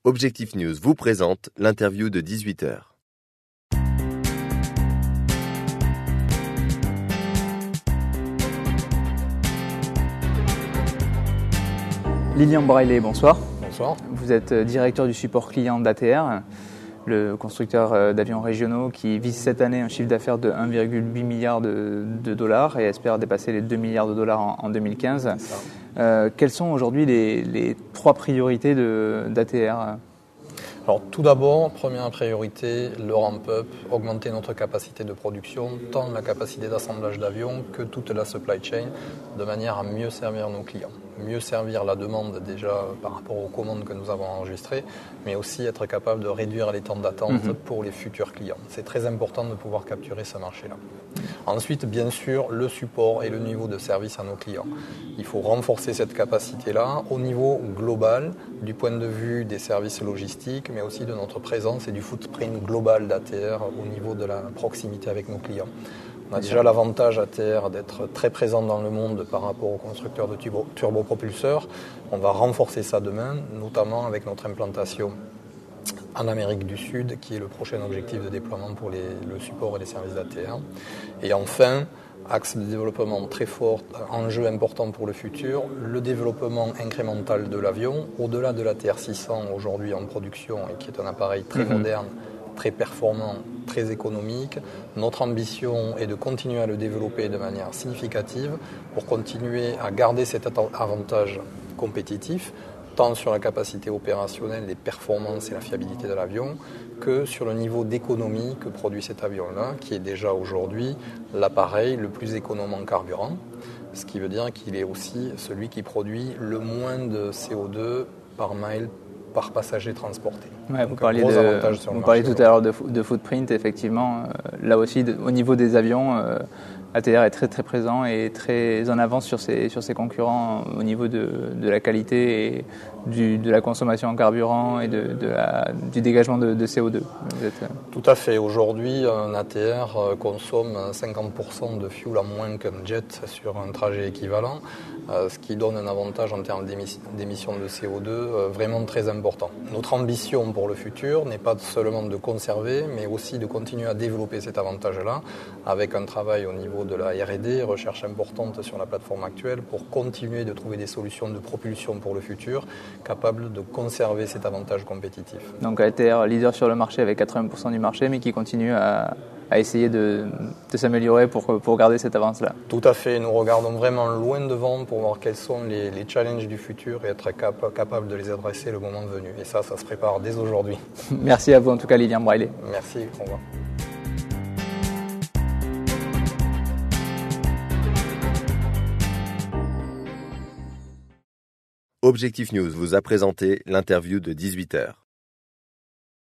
Objectif News vous présente l'interview de 18h. Lilian Braillet, bonsoir. Bonsoir. Vous êtes directeur du support client d'ATR, le constructeur d'avions régionaux qui vise cette année un chiffre d'affaires de 1,8 milliard de dollars et espère dépasser les 2 milliards de dollars en 2015. Quelles sont aujourd'hui les trois priorités d'ATR ? Alors tout d'abord, première priorité, le ramp-up, augmenter notre capacité de production, tant la capacité d'assemblage d'avions que toute la supply chain, de manière à mieux servir nos clients. Mieux servir la demande déjà par rapport aux commandes que nous avons enregistrées, mais aussi être capable de réduire les temps d'attente pour les futurs clients. C'est très important de pouvoir capturer ce marché-là. Ensuite, bien sûr, le support et le niveau de service à nos clients. Il faut renforcer cette capacité-là au niveau global, du point de vue des services logistiques, mais aussi de notre présence et du footprint global d'ATR au niveau de la proximité avec nos clients. On a déjà l'avantage ATR d'être très présent dans le monde par rapport aux constructeurs de turbopropulseurs. On va renforcer ça demain, notamment avec notre implantation en Amérique du Sud, qui est le prochain objectif de déploiement pour le support et les services d'ATR. Et enfin, axe de développement très fort, enjeu important pour le futur, le développement incrémental de l'avion, au-delà de l'ATR 600 aujourd'hui en production et qui est un appareil très moderne, très performant, très économique. Notre ambition est de continuer à le développer de manière significative pour continuer à garder cet avantage compétitif, tant sur la capacité opérationnelle, les performances et la fiabilité de l'avion, que sur le niveau d'économie que produit cet avion-là, qui est déjà aujourd'hui l'appareil le plus économe en carburant, ce qui veut dire qu'il est aussi celui qui produit le moins de CO2 par mile par passager transporté. Ouais, vous parliez tout à l'heure de footprint, effectivement. Là aussi, au niveau des avions, ATR est très très présent et très en avance sur ses concurrents au niveau de la qualité et de la consommation en carburant et du dégagement de CO2. Tout à fait. Aujourd'hui, un ATR consomme 50% de fuel en moins qu'un jet sur un trajet équivalent, ce qui donne un avantage en termes d'émissions de CO2 vraiment très important. Notre ambition pour le futur n'est pas seulement de conserver, mais aussi de continuer à développer cet avantage-là avec un travail au niveau de la R&D, recherche importante sur la plateforme actuelle pour continuer de trouver des solutions de propulsion pour le futur capables de conserver cet avantage compétitif. Donc ATR, leader sur le marché avec 80% du marché, mais qui continue à essayer de s'améliorer pour garder cette avance-là. Tout à fait, nous regardons vraiment loin devant pour voir quels sont les challenges du futur et être capable de les adresser le moment venu. Et ça se prépare dès aujourd'hui. Merci à vous en tout cas, Lilian Braillet. Merci, au revoir. Objectif News vous a présenté l'interview de 18h.